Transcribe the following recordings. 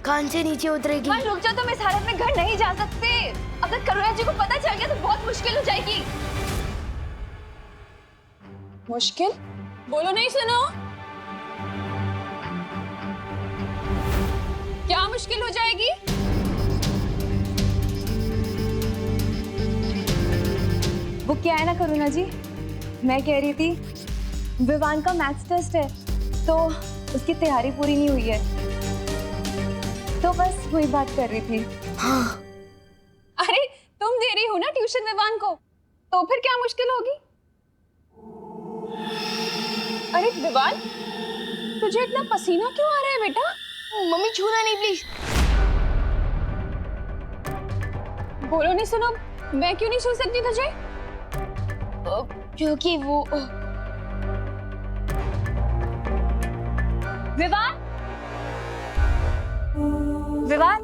कान से नीचे उतरेगी। हाँ, रुक जाओ, तुम इस हालत में घर नहीं जा सकते। अगर करुणा जी को पता चल गया तो बहुत मुश्किल हो जाएगी। मुश्किल? बोलो नहीं, सुनो। क्या मुश्किल हो जाएगी? वो क्या है ना करुणा जी, मैं कह रही थी विवान का मैथ्स टेस्ट है तो उसकी तैयारी पूरी नहीं हुई है, तो बस वही बात कर रही थी। हाँ। अरे तुम दे रही हो ना ट्यूशन विवान को, तो फिर क्या मुश्किल होगी? अरे विवान, तुझे इतना पसीना क्यों आ रहा है बेटा? मम्मी छूना नहीं प्लीज। बोलो नहीं, सुनो, मैं क्यों नहीं छू सकती तुझे? क्योंकि वो विवान, विवान,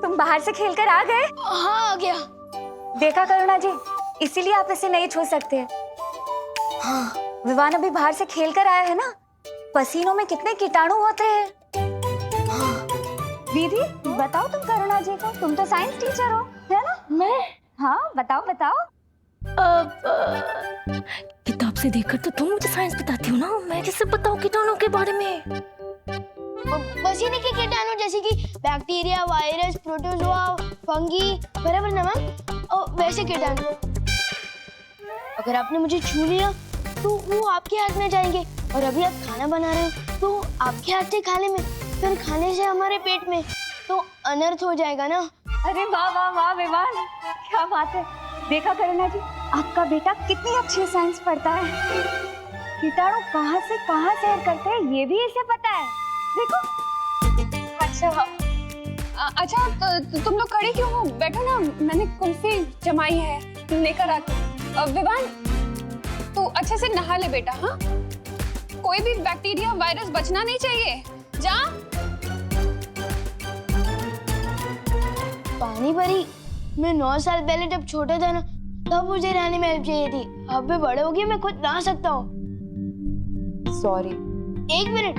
तुम बाहर से खेलकर आ गए? हाँ आ गया। देखा करुणा जी, इसीलिए आप इसे नहीं छू सकते। हाँ। विवान अभी बाहर से खेल कर आया है ना, पसीनों में कितने कीटाणु होते हैं। हाँ। दीदी बताओ तुम करुणा जी को, तुम तो साइंस टीचर हो, है ना? मैं? हाँ बताओ बताओ। किताब से देखकर तो तुम मुझे साइंस बताती हो ना, मैं कैसे बताऊं कीटाणु के बारे में? पसीने के कीटाणु जैसे कि बैक्टीरिया, वायरस, प्रोटोजोआ, फंगी, बराबर ना मैम? वैसे कीटाणु। अगर आपने मुझे छू लिया तो वो आपके हाथ में जाएंगे, और अभी आप खाना बना रहे हो तो आपके हाथ से खाने में, फिर खाने से हमारे पेट में, तो अनर्थ हो जाएगा ना। अरे वाह वाह वाह विवान, क्या बात है। देखा करुणा जी, आपका बेटा कितनी अच्छी साइंस पढ़ता है। कीटाणु कहाँ से कहाँ सैर करते हैं ये भी इसे पता है, देखो। अच्छा तो तुम लोग खड़े क्यों हो? बैठो ना, मैंने कुल्फी जमाई है, लेकर आती। विवान तू अच्छे से नहा ले बेटा। हाँ, कोई भी बैक्टीरिया, वायरस बचना नहीं चाहिए। जा। पानी भरी, मैं 9 साल पहले जब छोटा था ना, तब मुझे नहाने में हेल्प चाहिए थी। अब मैं बड़े हो गए, मैं खुद नहा सकता हूँ। सॉरी। 1 मिनट,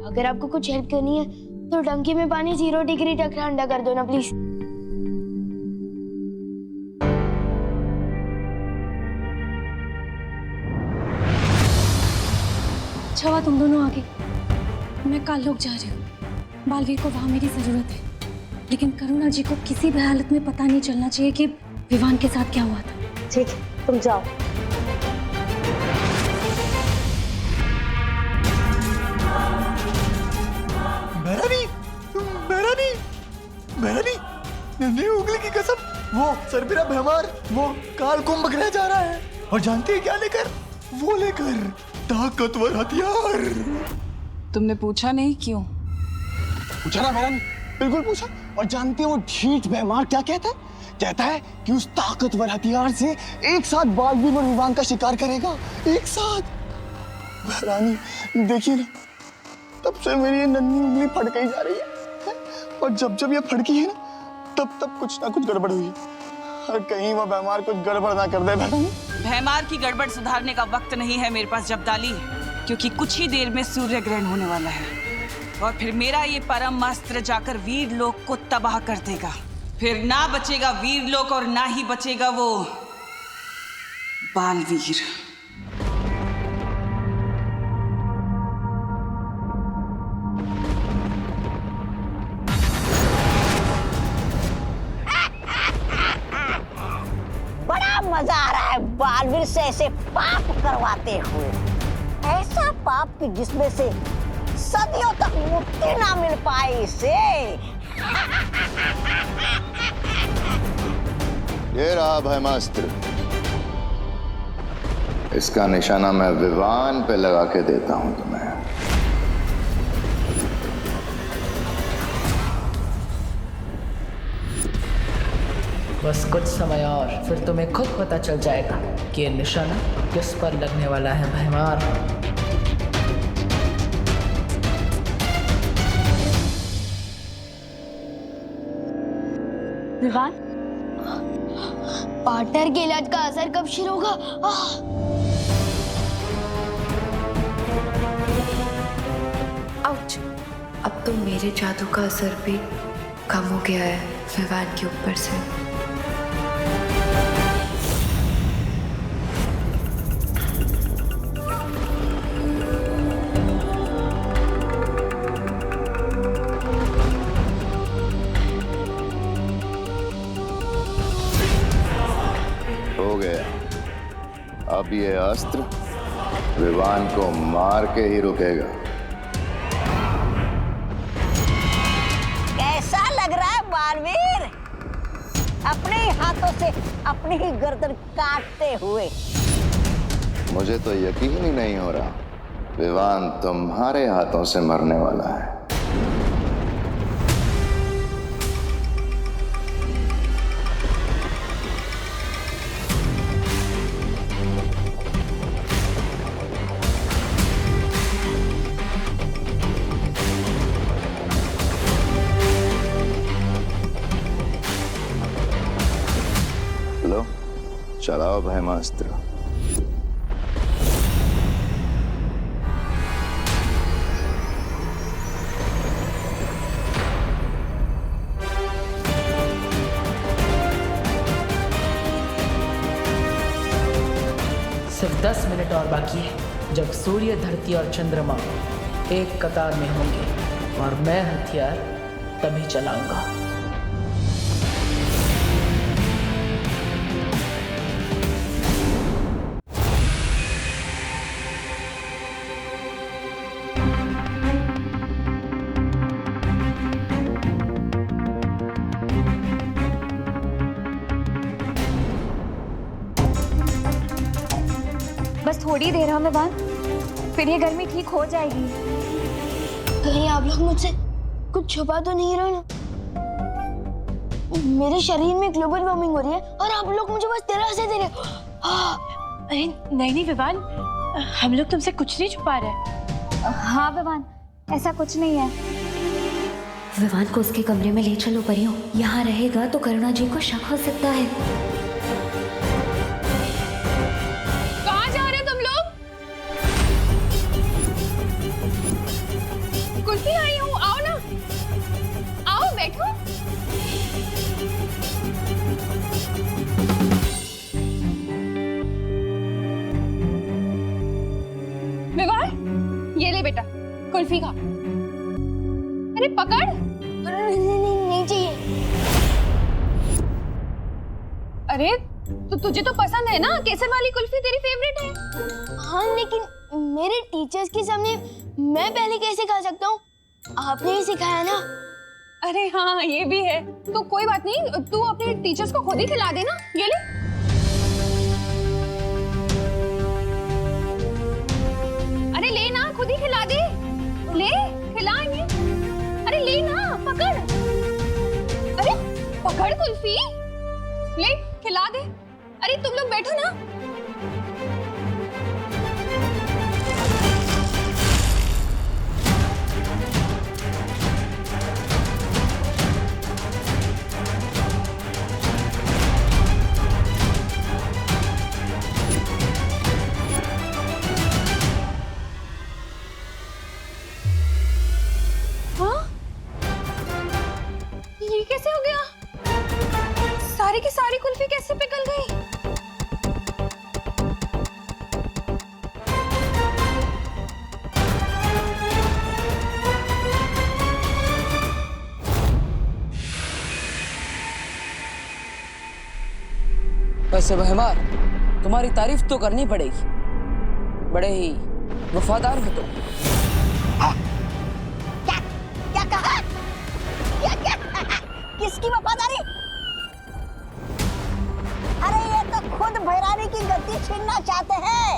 अगर आपको कुछ हेल्प करनी है तो टंकी में पानी 0 डिग्री तक ठंडा कर दो ना प्लीज। अच्छा हुआ तुम दोनों आ गए। मैं कल लोग जा रही हूँ, बालवीर को वहाँ मेरी जरूरत है, लेकिन करुणा जी को किसी भी हालत में पता नहीं चलना चाहिए कि विवान के साथ क्या हुआ था। ठीक है, तुम जाओ। मेहरानी, नन्ही उंगली की कसम, वो सरबिरा भैमार वो काल को पकड़ा जा रहा है, और जानती है क्या लेकर? वो लेकर ताकतवर हथियार। तुमने पूछा नहीं क्यों? पूछा ना मेहरानी, बिल्कुल पूछा। और जानती है वो ढीठ भैमार क्या कहता है? कहता है कि उस ताकतवर हथियार से एक साथ बालवीर और विवान का शिकार करेगा, एक साथ। मेहरानी देखिए ना, तब से मेरी ये नन्ही उंगली फड़कई जा रही है, और जब जब ये फड़की है ना, तब तब कुछ ना कुछ गड़बड़ हुई है। और कहीं वो भैमार कुछ गड़बड़ ना कर दे। भैमार की गड़बड़ सुधारने का वक्त नहीं है मेरे पास जब्दाली, क्योंकि कुछ ही देर में सूर्य ग्रहण होने वाला है, और फिर मेरा ये परम अस्त्र जाकर वीर लोक को तबाह कर देगा। फिर ना बचेगा वीर लोक और ना ही बचेगा वो बालवीर। मजा आ रहा है बालवीर से ऐसे पाप करवाते हुए, ऐसा पाप कि जिसमें से सदियों तक मुक्ति ना मिल पाए इसे। ये रहा भैमास्त्र, इसका निशाना मैं विवान पे लगा के देता हूं तुम्हें। बस कुछ समय और, फिर तुम्हें खुद पता चल जाएगा कि ये निशाना किस पर लगने वाला है भैमार। विवान, पार्टनर के इलाज का असर कब शुरू होगा? आउच, अब तो मेरे जादू का असर भी कम हो गया है विवान के ऊपर से। हो गया। अब ये अस्त्र विवान को मार के ही रुकेगा। कैसा लग रहा है बालवीर? अपने ही हाथों से अपनी ही गर्दन काटते हुए। मुझे तो यकीन ही नहीं हो रहा विवान तुम्हारे हाथों से मरने वाला है। लो, चलाओ भयमास्त्र। सिर्फ 10 मिनट और बाकी है जब सूर्य, धरती और चंद्रमा एक कतार में होंगे और मैं हथियार तभी चलाऊंगा। बस थोड़ी देर है विवान, फिर ये गर्मी ठीक हो जाएगी। कहीं आप लोग मुझसे कुछ छुपा तो नहीं रहे ना? मेरे शरीर में ग्लोबल वार्मिंग हो रही है और आप लोग मुझे बस दिलासे दे रहे हो। अरे नहीं विवान, हम लोग तुमसे कुछ नहीं छुपा रहे। हाँ विवान, ऐसा कुछ नहीं है। विवान को उसके कमरे में ले चलो परियों। यहाँ रहेगा तो करुणा जी को शक हो सकता है। कहाँ जा रहे हो तुम लोग? कुल्फी आई हूँ, आओ ना, आओ बैठो। विवान, ये ले बेटा कुल्फी खा। अरे पकड़। नहीं चाहिए। अरे तो तुझे तो पसंद है ना, केसर वाली कुल्फी तेरी फेवरेट है। हाँ लेकिन मेरे टीचर्स के सामने मैं पहले कैसे खा सकता हूँ? आपने ही सिखाया ना। अरे हाँ ये भी है, तो कोई बात नहीं, तू अपने टीचर्स को खुद ही खिला देना। ये ले। अरे ले ना, खुद ही खिला दे। ले खिला इन्हें। अरे ले ना, पकड़। अरे पकड़ कुल्फी, ले खिला दे। अरे तुम लोग बैठो ना। हाँ? ये कैसे हो गया? सारी की सारी कुल्फी कैसे पिघल गई? वैसे बहमार, तुम्हारी तारीफ तो करनी पड़ेगी, बड़े ही वफादार हो तुम। क्या क्या कहा? क्या किसकी वफादारी? अरे ये तो खुद भैरानी की गद्दी छीनना चाहते हैं।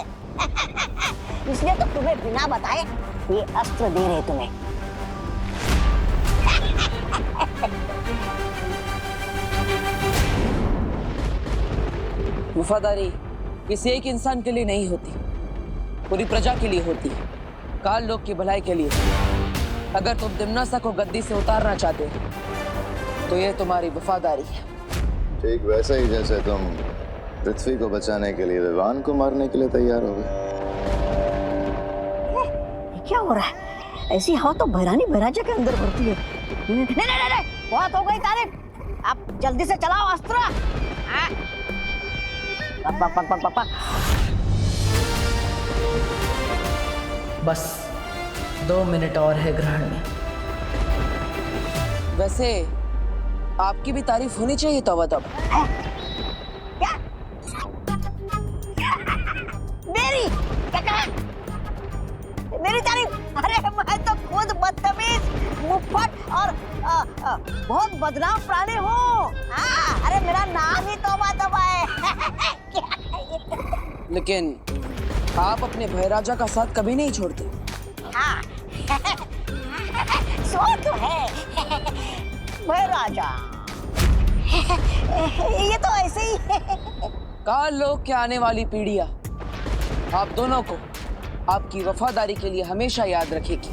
इसलिए तो तुम्हें बिना बताए ये अस्त्र दे रहे तुम्हें। वफादारी किसी एक इंसान के लिए नहीं होती, पूरी प्रजा के लिए होती है, काल लोक की भलाई के लिए। अगर तुम दिम्नासा को गद्दी से उतारना चाहते हो तो ये तुम्हारी वफादारी है। ठीक वैसे ही जैसे तुम पृथ्वी को बचाने के लिए विवान को मारने के लिए तैयार हो गए। ये क्या हो रहा है? ऐसी हवा तो भैरानी भैराजा के अंदर भरती है। नहीं नहीं नहीं नहीं, बहुत हो गई तारीफ, अब जल्दी से चलाओ अस्त्र। हाँ। पक पक पक पक पक पक। बस 2 मिनट और है ग्रहण में। वैसे आपकी भी तारीफ होनी चाहिए तब तब। क्या? मेरी क्या कहा? मेरी तारीफ? अरे मैं तो खुद बदतमीज, मुफ्फट और बहुत बदनाम प्राणी हूँ। अरे मेरा नाम ही तौबा तौबा है। लेकिन आप अपने भैराजा का साथ कभी नहीं छोड़ते। हाँ। सो तो है भैराजा। ये तो ऐसे ही है। काल लोक के आने वाली पीढ़ियां आप दोनों को आपकी वफादारी के लिए हमेशा याद रखेगी।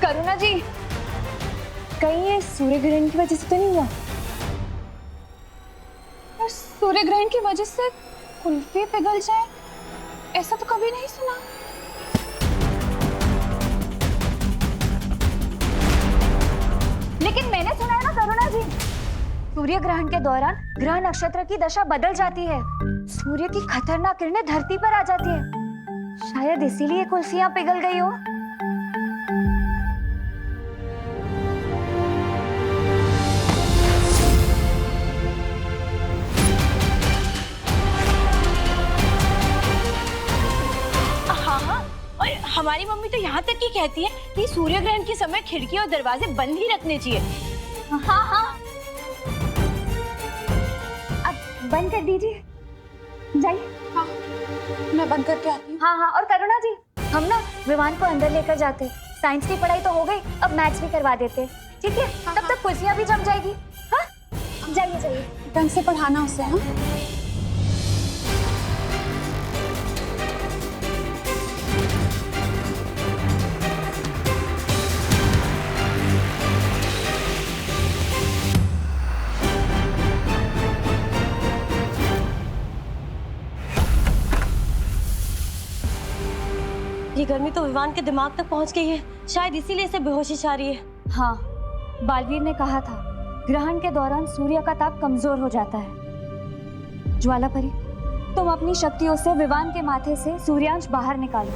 करुणा जी, कहीं ये सूर्य ग्रहण की वजह से तो नहीं हुआ? और सूर्य ग्रहण की वजह से कुल्फी पिघल जाए, ऐसा तो कभी नहीं सुना। लेकिन मैंने सुना है ना करुणा जी, सूर्य ग्रहण के दौरान ग्रह नक्षत्र की दशा बदल जाती है, सूर्य की खतरनाक किरणें धरती पर आ जाती है। शायद इसीलिए कुल्फियां पिघल गई हो। हमारी मम्मी तो यहाँ तक ही कहती है कि सूर्य ग्रहण के समय खिड़की और दरवाजे बंद ही रखने चाहिए। हाँ हाँ, अब बंद कर दीजिए, जाइए। हाँ, मैं बंद करके आती हूँ। हाँ हाँ, और करुणा जी, हम ना विवान को अंदर लेकर जाते। साइंस की पढ़ाई तो हो गई, अब मैथ्स भी करवा देते, ठीक है? तब तक कुल्फियाँ भी जम जाएगी। हाँ, जाइए जाइए, ढंग से पढ़ाना उसे। हाँ, ये गर्मी तो विवान के दिमाग तक पहुंच गई है, शायद इसीलिए इसे बेहोशी छा रही है। हाँ, बालवीर ने कहा था ग्रहण के दौरान सूर्य का ताप कमजोर हो जाता है। ज्वालापरी, तुम अपनी शक्तियों से विवान के माथे से सूर्यांश बाहर निकालो।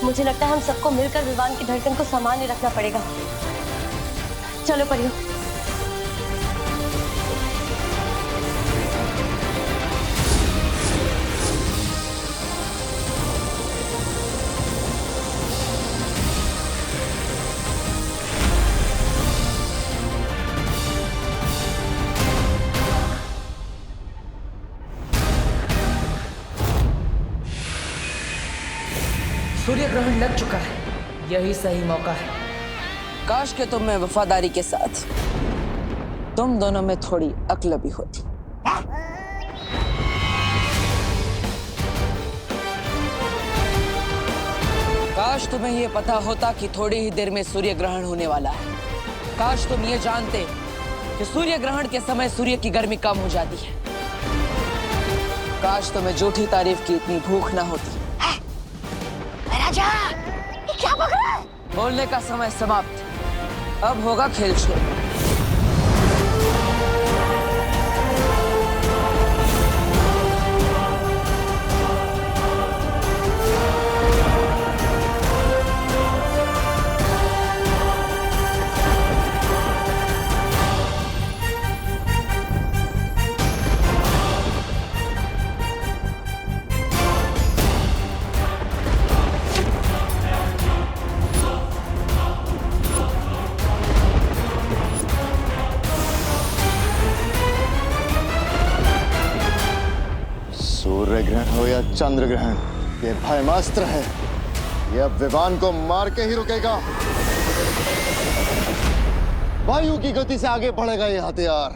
मुझे लगता है हम सबको मिलकर विवान की धड़कन को सामान्य रखना पड़ेगा। चलो परियो। सूर्य ग्रहण लग चुका है, यही सही मौका है। काश के तुम में वफादारी के साथ तुम दोनों में थोड़ी अक्ल भी होती। काश तुम्हें ये पता होता कि थोड़ी ही देर में सूर्य ग्रहण होने वाला है। काश तुम ये जानते कि सूर्य ग्रहण के समय सूर्य की गर्मी कम हो जाती है। काश तुम्हें झूठी तारीफ की इतनी भूख ना होती। राजा, ये क्या बक रहा है? बोलने का समय समाप्त, अब होगा खेल शुरू। सूर्य ग्रहण हो या चंद्र ग्रहण, ये भयमास्त्र है। ये अब विवान को मार के ही रुकेगा। वायु की गति से आगे बढ़ेगा ये हथियार।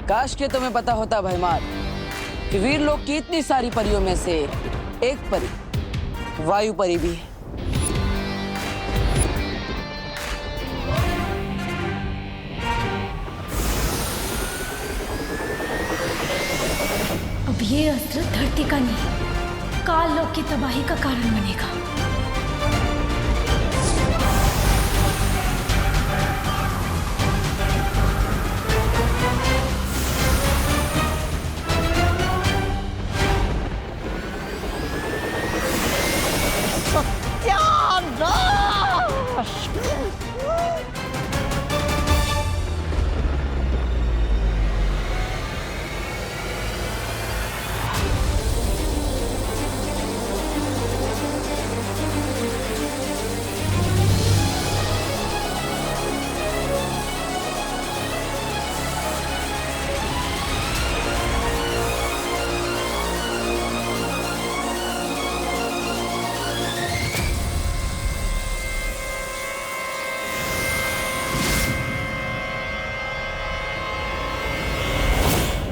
काश के तुम्हें पता होता भयमार कि वीर लोग की इतनी सारी परियों में से एक परी वायु परी भी है। अब ये अस्त्र धरती का नहीं, काल लोक की तबाही का कारण बनेगा।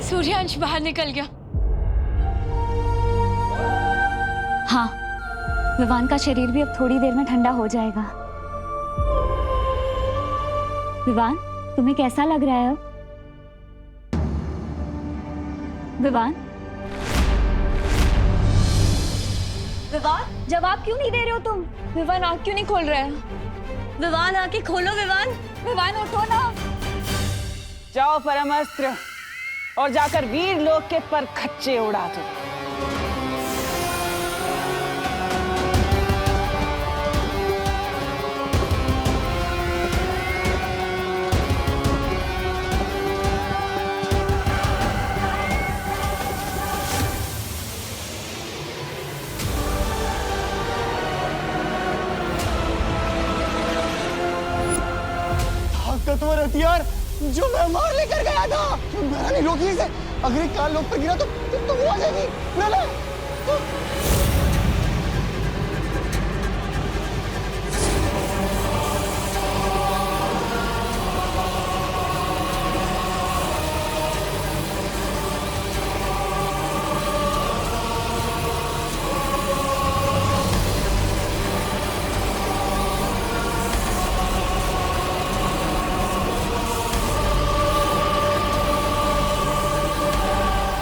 सूर्यांश बाहर निकल गया। हाँ, विवान का शरीर भी अब थोड़ी देर में ठंडा हो जाएगा। विवान, तुम्हें कैसा लग रहा है अब? विवान? विवान, जवाब क्यों नहीं दे रहे हो तुम? विवान आँख क्यों नहीं खोल रहा है? विवान, आंखें खोलो विवान। विवान उठो ना। जाओ परमास्त्र और जाकर वीर लोग के पर खच्चे उड़ा दो। ताकतवर हथियार जो मैं मार लेकर गया था, मेरा नहीं रोकी इसे। अगर एक काल लोक पर गिरा तो वो आ जाएगी। ले ले।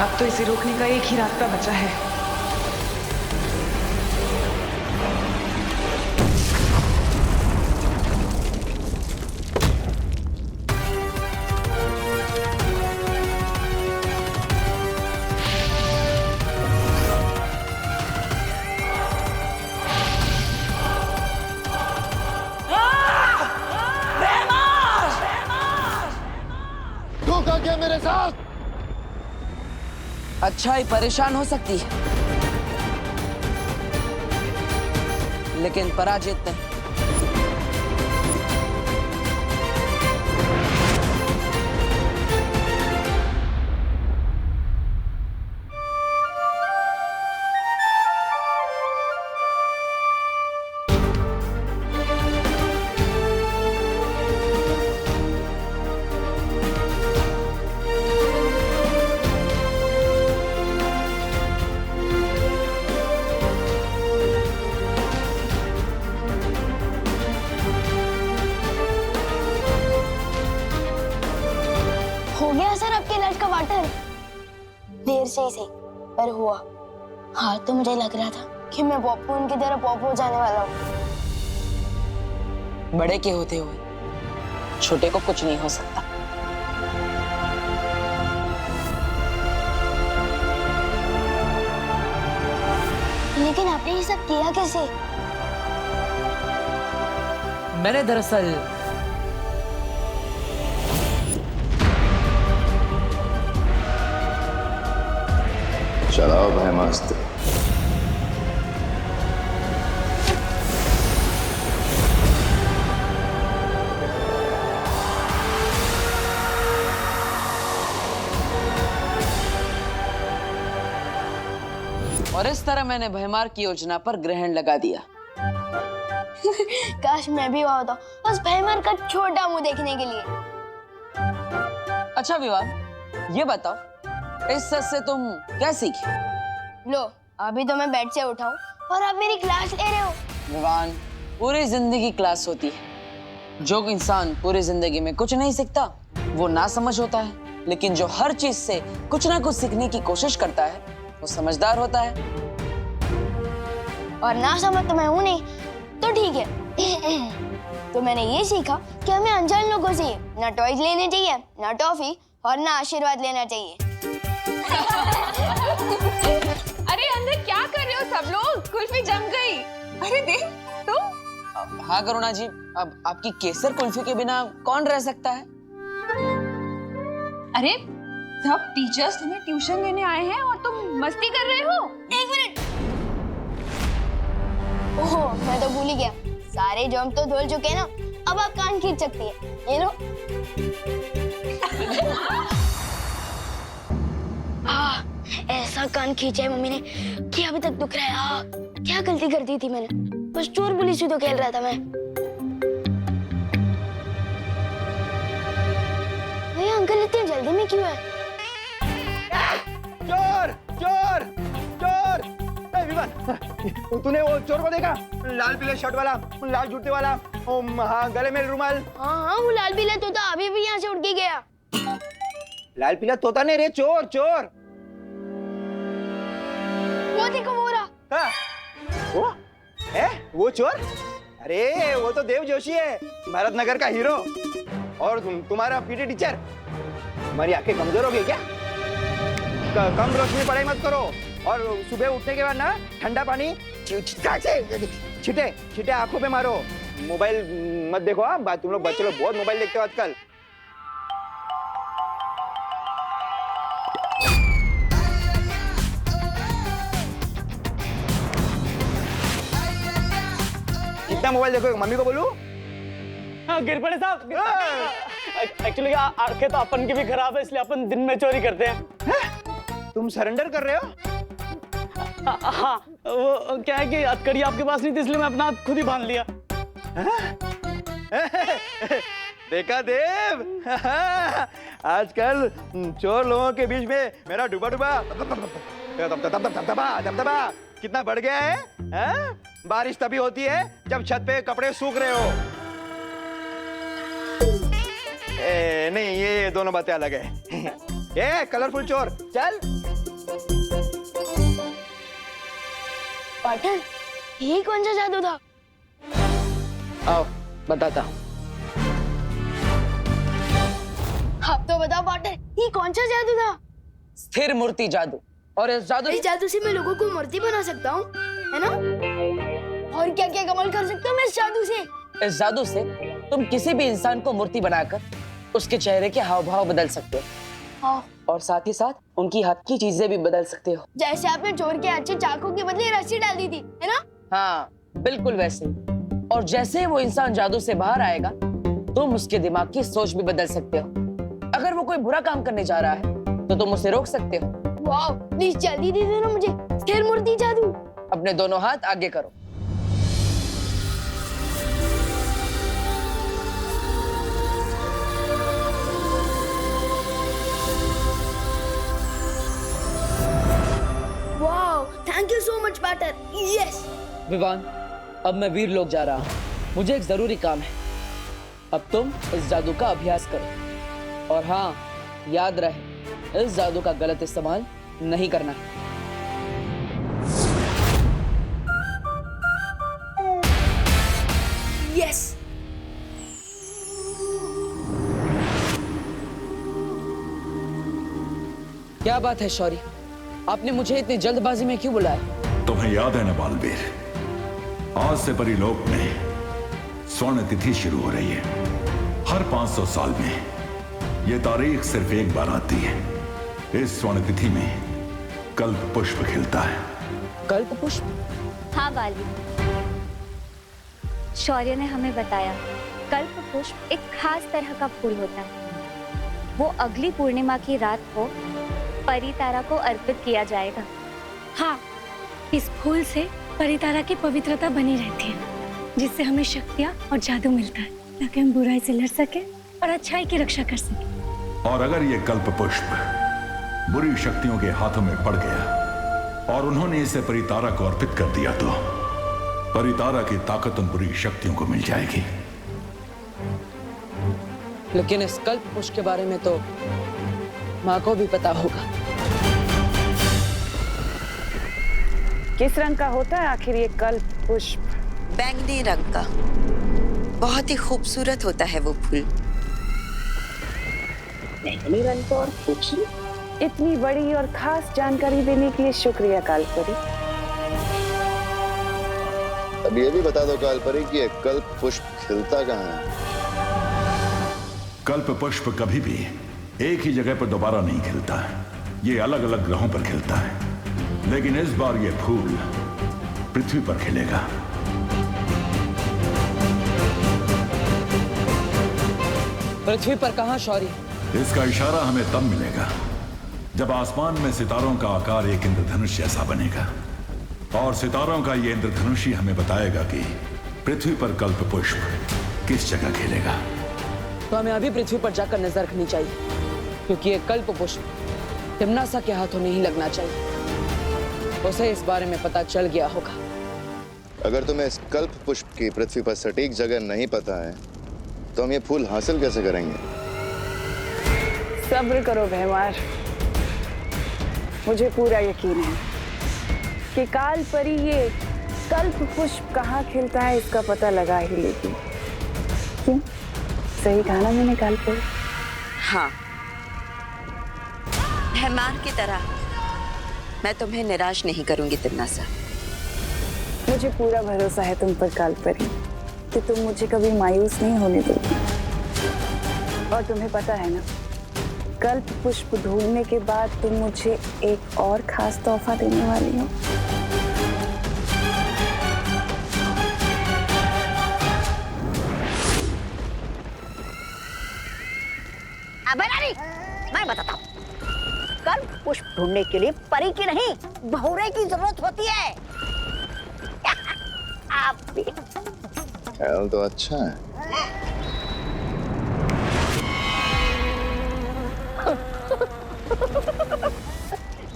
अब तो इसे रोकने का एक ही रास्ता बचा है। धोखा किया मेरे साथ। अच्छाई परेशान हो सकती है, लेकिन पराजित नहीं। देर से ही सही पर हुआ। हाँ, तो मुझे लग रहा था कि मैं पॉपू उनकी तरह पॉपू हो जाने वाला हूँ। बड़े के होते हुए छोटे को कुछ नहीं हो सकता। लेकिन आपने ये सब किया कैसे? मैंने दरअसल चलाओ भयमास्त्र। और इस तरह मैंने भयमार की योजना पर ग्रहण लगा दिया। काश मैं भी वहां होता, बस भैमर का छोटा मुंह देखने के लिए। अच्छा विवान, ये बताओ इस सच से तुम क्या सीखी? लो, अभी तो मैं बेड से उठाऊं और आप मेरी क्लास ले रहे हो। विवान, पूरी जिंदगी क्लास होती है। जो इंसान पूरी जिंदगी में कुछ नहीं सीखता वो ना समझ होता है, लेकिन जो हर चीज से कुछ ना कुछ सीखने की कोशिश करता है वो समझदार होता है। और ना समझ तो मैं हूं नहीं, तो ठीक है। तो मैंने ये सीखा कि हमें अनजान लोगों से ना टॉयज लेने चाहिए, ना टॉफी, और ना आशीर्वाद लेना चाहिए। अरे अंदर क्या कर रहे हो सब लोग? कुल्फी जम गई। अरे देख तुम। हाँ करुणा जी, अब आपकी केसर कुल्फी के बिना कौन रह सकता है? अरे सब टीचर्स तुम्हें ट्यूशन लेने आए हैं और तुम मस्ती कर रहे हो। एक मिनट। ओह, मैं तो भूल ही गया, सारे जर्म तो धुल चुके हैं ना, अब आप कान खींच सकती है। ये लो। ऐसा कान खींचा है मम्मी ने कि अभी तक दुख रहा है। क्या गलती कर दी थी मैंने? बस चोर पुलिस ही तो खेल रहा था मैं। भैया अंकल इतनी जल्दी में क्यों है? चोर चोर चोर! ए विवान, तूने वो चोर को देखा? लाल पीले शर्ट वाला, लाल जूते वाला, हाँ, गले में रुमाल। हाँ, वो लाल पीला तोता अभी भी यहाँ से उड़ के गया। लाल पीला तोता नहीं रे, चोर चोर। वो देखो वो रहा। हाँ, वो चोर? अरे वो तो देव जोशी है, भारत नगर का हीरो। और तुम्हारा पीटी टीचर। तुम्हारी आंखें कमजोर हो गई क्या? कम रोशनी पढ़ाई मत करो, और सुबह उठने के बाद ना ठंडा पानी छिटे छिटे आंखों पे मारो। मोबाइल मत देखो। हाँ, तुम लोग बच्चे लोग बहुत मोबाइल देखते हो आजकल। कितना मोबाइल देखो? मम्मी को बोलूं? हाँ, गिरपड़े साहब, एक्चुअली आंखें तो अपन की भी खराब है, इसलिए अपन दिन में चोरी करते हैं। तुम सरेंडर कर रहे हो? हाँ, वो क्या है कि हथकड़ी आपके पास नहीं थी, इसलिए मैं अपना हाथ खुद ही बांध लिया। देखा देव, आजकल चोर लोगों के बीच में मेरा डूबा डूबा दबदबा कितना बढ़ गया है? बारिश तभी होती है जब छत पे कपड़े सूख रहे हो। नहीं, ये दोनों बातें अलग है। ये कलरफुल चोर, चल। पाठन, ये कौन सा जादू था? आओ बताता हूँ। आप तो बताओ पाठन, ये कौन सा जादू था? स्थिर मूर्ति जादू। और इस जादू से मैं लोगों को मूर्ति बना सकता हूँ, है ना? और क्या क्या कमाल कर सकता हूँ मैं इस जादू से? इस जादू से तुम किसी भी इंसान को मूर्ति बनाकर उसके चेहरे के हाव भाव बदल सकते हो। हाँ। और साथ ही साथ उनकी हाथ की चीजें भी बदल सकते हो। जैसे आपने चोर के अच्छे चाकू के बदले रस्सी डाल दी थी, है ना? हाँ, बिल्कुल वैसे। और जैसे ही वो इंसान जादू से बाहर आएगा, तुम उसके दिमाग की सोच भी बदल सकते हो। अगर वो कोई बुरा काम करने जा रहा है तो तुम उसे रोक सकते हो। वाह, प्लीज जल्दी दे देना मुझे स्थिर मूर्ति जादू। अपने दोनों हाथ आगे करो। वाह, thank you so much partner. Yes. Vivaan, अब मैं वीर लोक जा रहा हूँ, मुझे एक जरूरी काम है। अब तुम इस जादू का अभ्यास करो, और हाँ, याद रहे इस जादू का गलत इस्तेमाल नहीं करना। यस। क्या बात है शौर्य, आपने मुझे इतनी जल्दबाजी में क्यों बुलाया? तुम्हें याद है ना बालवीर, आज से परिलोक में स्वर्ण तिथि शुरू हो रही है। हर 500 साल में यह तारीख सिर्फ एक बार आती है। इस स्वर्ण तिथि में कल्प पुष्प खिलता है। कल्प पुष्प? हाँ बालवीर, शौर्य ने हमें बताया कल्प पुष्प एक खास तरह का फूल होता है। वो अगली पूर्णिमा की रात को परितारा को अर्पित किया जाएगा। हाँ, इस फूल से परितारा की पवित्रता बनी रहती है। जिससे हमें शक्तियाँ और जादू मिलता है ताकि हम बुराई से लड़ सके और अच्छाई की रक्षा कर सके। और अगर ये कल्प पुष्प बुरी शक्तियों के हाथों में पड़ गया और उन्होंने इसे परितारा को अर्पित कर दिया तो परितारा की ताकत उन बुरी शक्तियों को मिल जाएगी। लेकिन इस कल्प पुष्प के बारे में तो माँ को भी पता होगा। किस रंग का होता है आखिर ये कल्प पुष्प? बैंगनी रंग का, बहुत ही खूबसूरत होता है वो फूल। बैंगनी रंग का और खूबसूरत। इतनी बड़ी और खास जानकारी देने के लिए शुक्रिया कालपरी। अब ये भी बता दो कालपरी कि ये कल्प पुष्प खिलता कहाँ है? कल्प पुष्प कभी भी एक ही जगह पर दोबारा नहीं खिलता है, ये अलग अलग ग्रहों पर खिलता है। लेकिन इस बार ये फूल पृथ्वी पर खिलेगा। पृथ्वी पर कहाँ शौर्य? इसका इशारा हमें तब मिलेगा जब आसमान में सितारों का आकार एक इंद्रधनुष जैसा बनेगा और सितारों का ये इंद्रधनुष ही हमें बताएगा कि पृथ्वी पर कल्प पुष्प किस जगह खिलेगा। तो हमें अभी पृथ्वी पर जाकर नजर रखनी चाहिए, क्योंकि ये कल्प पुष्प तिम्नासा के हाथों नहीं लगना चाहिए। उसे इस बारे में पता चल गया होगा। अगर तुम्हें इस कल्प पुष्प की पृथ्वी पर सटीक जगह नहीं पता है तो हम ये फूल हासिल कैसे करेंगे? सब्र करो भैमार, मुझे पूरा यकीन है कि कालपरी ये कल्प पुष्प कहाँ खिलता है इसका पता लगा ही लेगी। क्यों? सही कहा ना मैंने कालपरी? हाँ, भैमार की तरह मैं तुम्हें निराश नहीं करूंगी तिम्नासा। मुझे पूरा भरोसा है तुम पर कालपरी कि तुम मुझे कभी मायूस नहीं होने दोगी। और तुम्हें पता है ना, कल्प पुष्प ढूंढने के बाद तुम मुझे एक और खास तोहफा देने वाली हो। अबे नानी, मैं बताता हूँ। कल्प पुष्प ढूंढने के लिए परी की नहीं, बहुरे की जरूरत होती है। आप भी ख्याल तो अच्छा है।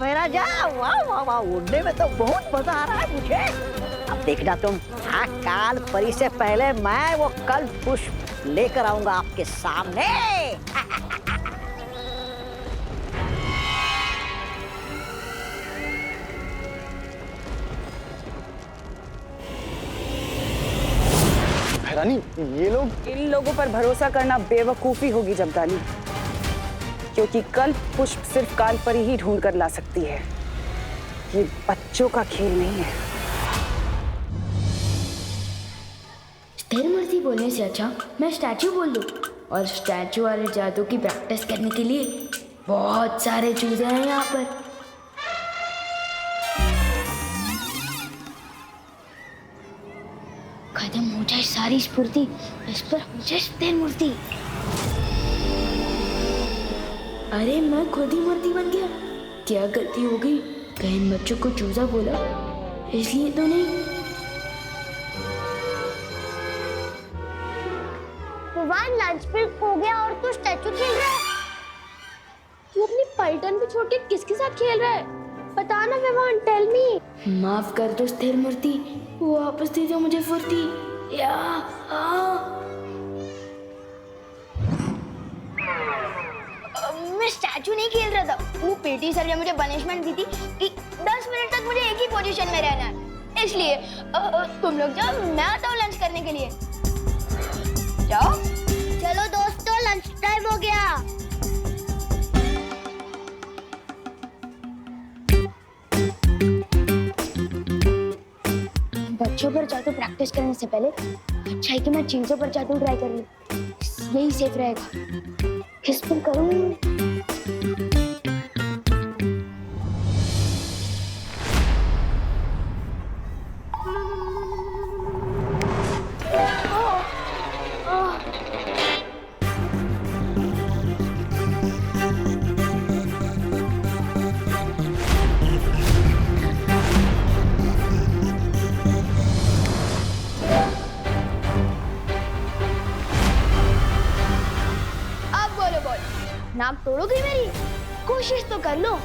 मेरा जा, वाह वाह वाह, उड़ने में तो बहुत मजा आ रहा है मुझे। अब देखना तुम, हाँ, काल परी से पहले मैं वो कल्प पुष्प लेकर आऊंगा आपके सामने। रानी, ये लोग, इन लोगों पर भरोसा करना बेवकूफी होगी जमदानी, क्योंकि कल्प पुष्प सिर्फ कालपरी ही ढूंढ कर ला सकती है। ये बच्चों का खेल नहीं है। स्थिर मूर्ति बोलने से अच्छा मैं स्टैचू बोल दूं, और स्टैचू वाले जादू की प्रैक्टिस करने के लिए बहुत सारे चूजे हैं यहाँ पर। खत्म हो जाए सारी स्फूर्ति, इस पर हो जाए स्थिर मूर्ति। अरे मैं खुद ही मूर्ति बन गया। क्या गलती हो गई? कहीं इन बच्चों को चूजा बोला इसलिए तो नहीं। विवान, लंच ब्रेक हो गया और तू स्टैचू खेल रहा है? तू अपनी पलटन पे छोड़ के किसके साथ खेल रहा है? बता ना विवान, टेल मी। माफ कर दो स्थिर मूर्ति, वापस दे दो मुझे फुर्ती। या मैं स्टैचू नहीं खेल रहा था। वो पीटी सर ने मुझे पनिशमेंट दी थी कि 10 मिनट तक मुझे एक ही पोजीशन में रहना है। इसलिए तुम लोग जाओ, मैं आता हूँ लंच करने के लिए। जाओ। चलो दोस्तों, लंच टाइम हो गया। बच्चों पर जादू प्रैक्टिस करने से पहले अच्छा है कि मैं चीजों पर जादू ट्राई कर लूं। यही सेफ रहेगा। किस पर करूं? कोशिश तो कर लो।